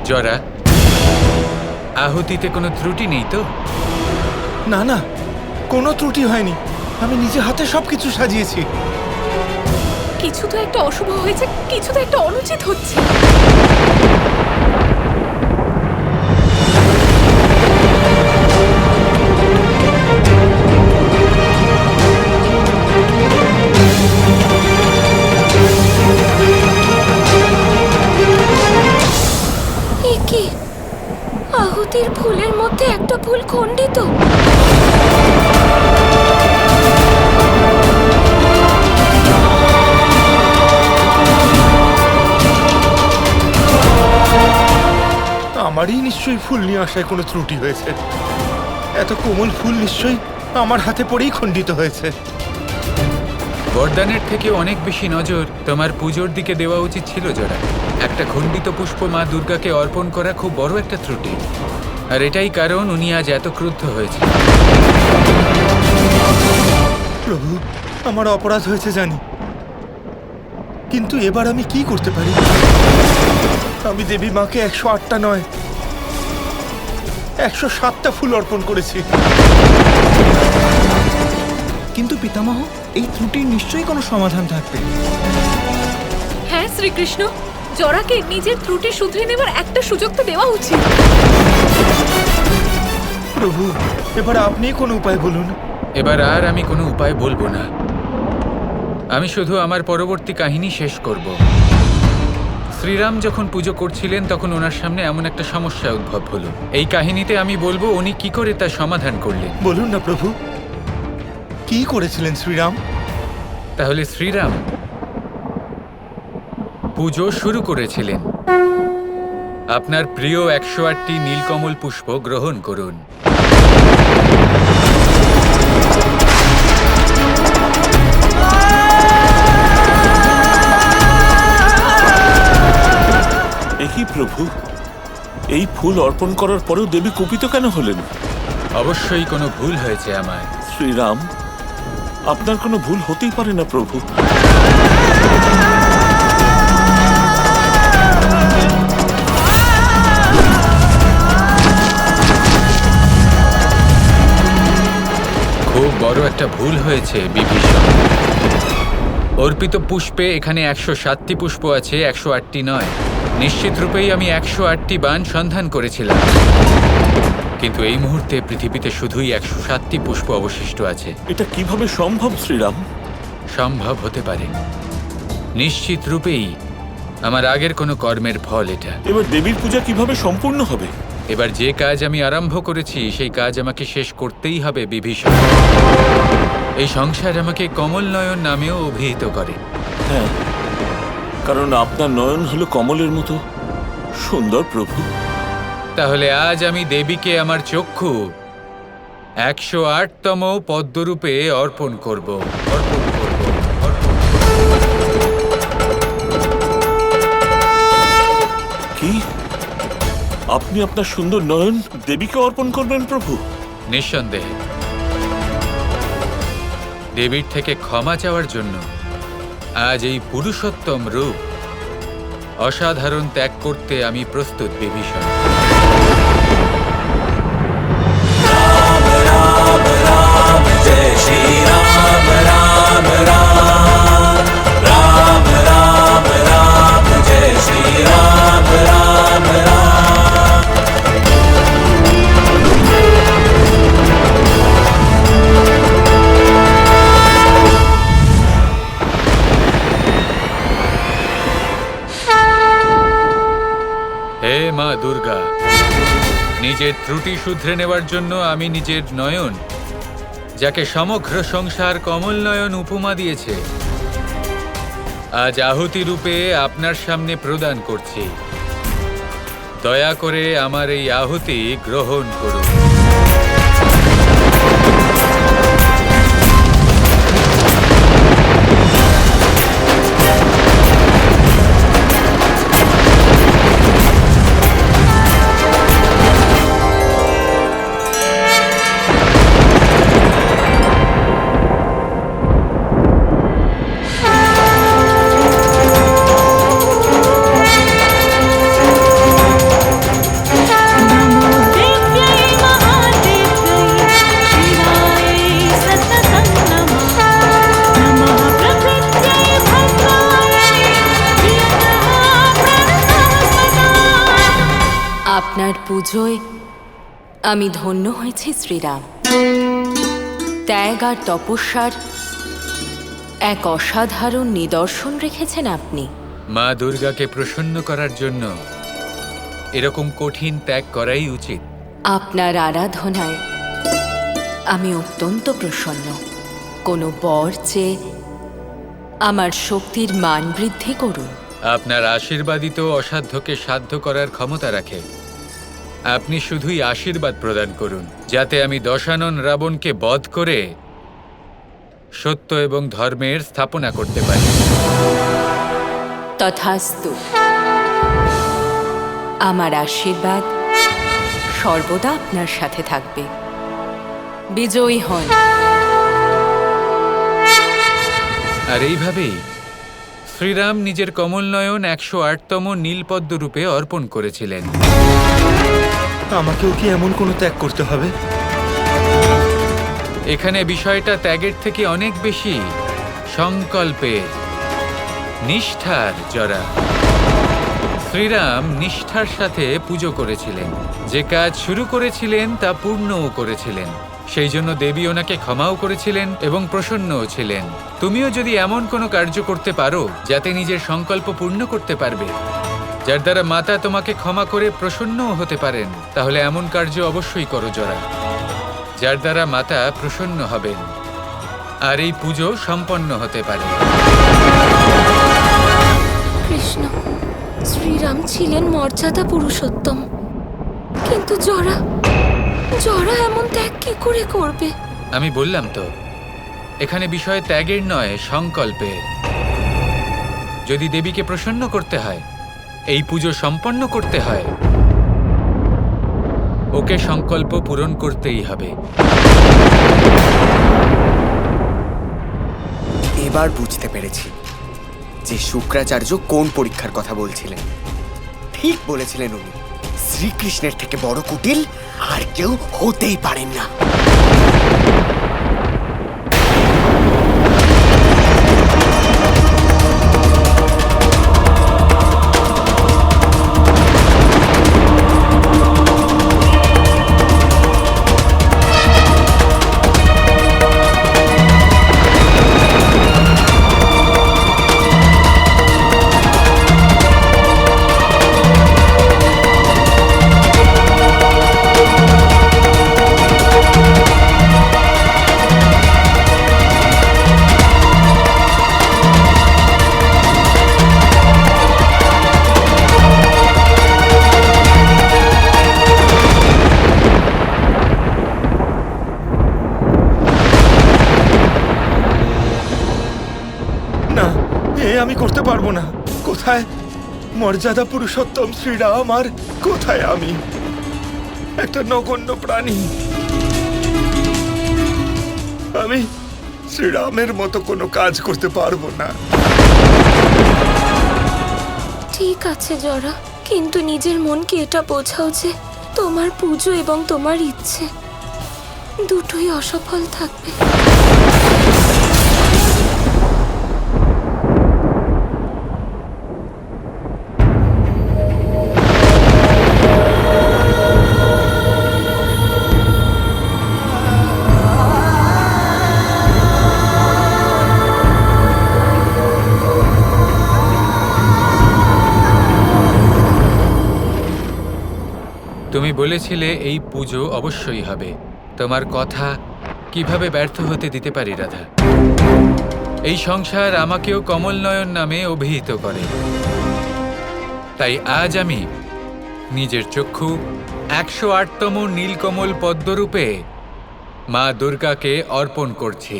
জরা, আহুতিতে কোনো ত্রুটি নেই তো? না না, কোনো ত্রুটি হয়নি। আমি নিজে হাতে সবকিছু সাজিয়েছি। কিছু তো একটা অশুভ হয়েছে, কিছু তো একটা অনুচিত হচ্ছে। এ কি? আহুতির ফুলের মধ্যে একটা ফুল খণ্ডিত। আমারই নিশ্চয়ই ফুল নিয়ে আসায় কোনো ত্রুটি হয়েছে। এত কোমল ফুল নিশ্চয়ই আমার হাতে পড়েই খণ্ডিত হয়েছে। বরদানের থেকে অনেক বেশি নজর তোমার পুজোর দিকে দেওয়া উচিত ছিল জরা। একটা খণ্ডিত পুষ্প মা দুর্গাকে অর্পণ করা খুব বড় একটা ত্রুটি, আর এটাই কারণ উনি আজ এত ক্রুদ্ধ হয়েছে। প্রভু, আমার অপরাধ হয়েছে জানি, কিন্তু এবার আমি কি করতে পারি? আমি দেবী মাকে 108টা নয়, 107টা ফুল অর্পণ করেছি। কিন্তু পিতামহ, এই ত্রুটির নিশ্চয়ই কোনো সমাধান থাকবে। হ্যাঁ শ্রীকৃষ্ণ, জরাকে নিজের ত্রুটি শুধরে নেবার একটা সুযোগ তো দেওয়া উচিত। প্রভু, এবার আপনি কোনো উপায় বলুন। এবার আর আমি কোনো উপায় বলবো না। আমি শুধু আমার পরবর্তী কাহিনী শেষ করব। শ্রীরাম যখন পুজো করছিলেন তখন ওনার সামনে এমন একটা সমস্যা উদ্ভব হলো। এই কাহিনীতে আমি বলবো উনি কি করে তার সমাধান করলেন। বলুন না প্রভু, কি করেছিলেন শ্রীরাম? তাহলে শ্রীরাম পুজো শুরু করেছিলেন। আপনার প্রিয় 108টি নীলকমল পুষ্প গ্রহণ করুন। একই প্রভু, এই ফুল অর্পণ করার পরেও দেবী কুপিত কেন হলেন? অবশ্যই কোনো ভুল হয়েছে আমার। শ্রীরাম, আপনার কোনো ভুল হতেই পারে না প্রভু। খুব বড় একটা ভুল হয়েছে বিভীষণ। অর্পিত পুষ্পে এখানে 107টি পুষ্প আছে, 108টি নয়। নিশ্চিত রূপেই আমি 108টি বাণ সন্ধান করেছিলাম, কিন্তু এই মুহূর্তে পৃথিবীতে শুধুই 107টি পুষ্প অবশিষ্ট আছে। এটা কিভাবে সম্ভব শ্রীরাম? সম্ভব হতে পারে, নিশ্চিত রূপেই আমার আগের কোনো কর্মের ফল এটা। এবার দেবীর পূজা কিভাবে সম্পূর্ণ হবে? এবার যে কাজ আমি আরম্ভ করেছি সেই কাজ আমাকে শেষ করতেই হবে বিভীষণ। এই সংসার আমাকে কমল নয়ন নামেও অভিহিত করে। হ্যাঁ, কারণ আপনার নয়ন হলো কমলের মতো সুন্দর প্রভু। তাহলে আজ আমি দেবীকে আমার চক্ষু 108তম পদ্মরূপে অর্পণ করব। কি আপনি আপনার সুন্দর নয়ন দেবীকে অর্পণ করবেন প্রভু? নিঃসন্দেহে দেবীর থেকে ক্ষমা চাওয়ার জন্য আজ এই পুরুষোত্তম রূপ অসাধারণ ত্যাগ করতে আমি প্রস্তুত বিভীষণ। হে মা দুর্গা, নিজের ত্রুটি শুধরে নেওয়ার জন্য আমি নিজের নয়ন, যাকে সমগ্র সংসার কমল নয়ন উপমা দিয়েছে, আজ আহুতি রূপে আপনার সামনে প্রদান করছি। দয়া করে আমার এই আহুতি গ্রহণ করুন। আপনার পুজোয় আমি ধন্য হয়েছি শ্রীরাম। ত্যাগ আর তপস্যার এক অসাধারণ নিদর্শন রেখেছেন আপনি। মা দুর্গাকে প্রসন্ন করার জন্য এরকম কঠিন ত্যাগ করাই উচিত। আপনার আরাধনায় আমি অত্যন্ত প্রসন্ন। কোনো বর চেয়ে আমার শক্তির মান বৃদ্ধি করুন। আপনার আশীর্বাদই তো অসাধ্যকে সাধ্য করার ক্ষমতা রাখে। আপনি শুধুই আশীর্বাদ প্রদান করুন, যাতে আমি দশানন রাবণকে বধ করে সত্য এবং ধর্মের স্থাপনা করতে পারি। তথাস্তু। আমার আশীর্বাদ সর্বদা আপনার সাথে থাকবে। বিজয়ী হন। আর এইভাবেই শ্রীরাম নিজের কমলনয়ন 108তম নীলপদ্ম রূপে অর্পণ করেছিলেন। আমাকেও কি এমন কোনো ত্যাগ করতে হবে? এখানে বিষয়টা ত্যাগের থেকে অনেক বেশি সংকল্পের, নিষ্ঠার জড়া। শ্রীরাম নিষ্ঠার সাথে পুজো করেছিলেন। যে কাজ শুরু করেছিলেন তা পূর্ণও করেছিলেন। সেই জন্য দেবী ওনাকে ক্ষমাও করেছিলেন এবং প্রসন্নও ছিলেন। তুমিও যদি এমন কোনো কার্য করতে পারো যাতে নিজের সংকল্প পূর্ণ করতে পারবে, যার দ্বারা মাতা তোমাকে ক্ষমা করে প্রসন্নও হতে পারেন, তাহলে এমন কার্য অবশ্যই করো জরা, যার দ্বারা মাতা প্রসন্ন হবেন আর এই পুজো সম্পন্ন হতে পারে। কৃষ্ণ, শ্রীরাম ছিলেন মর্যাদা পুরুষোত্তম, কিন্তু জরা এমন ত্যাগ কি করে করবে? আমি বললাম তো, এখানে বিষয় ত্যাগের নয়, সংকল্পের। যদি দেবীকে প্রসন্ন করতে হয়, এই পুজো সম্পন্ন করতে হয়, ওকে সংকল্প পূরণ করতেই হবে। এবার বুঝতে পেরেছি যে শুক্রাচার্য কোন পরীক্ষার কথা বলছিলেন। ঠিক বলেছিলেন উনি, শ্রীকৃষ্ণের থেকে বড় কুটিল আর কেউ হতেই পারেন না। না, আমি করতে পারবো না। কোথায় মর্যাদা পুরুষোত্তম শ্রীরাম আর কোথায় আমি, একটা নগণ্য প্রাণী? আমি শ্রীরামের মতো কোনো কাজ করতে পারবো না। ঠিক আছে জরা, কিন্তু নিজের মনকে এটা বোঝাও যে তোমার পুজো এবং তোমার ইচ্ছে দুটোই অসফল থাকবে। তুমি বলেছিলে এই পুজো অবশ্যই হবে। তোমার কথা কিভাবে ব্যর্থ হতে দিতে পারি রাধা? এই সংসার আমাকেও কমলনয়ন নামে অভিহিত করে। তাই আজ আমি নিজের চক্ষু 108তম নীলকমল পদ্মরূপে মা দুর্গাকে অর্পণ করছি।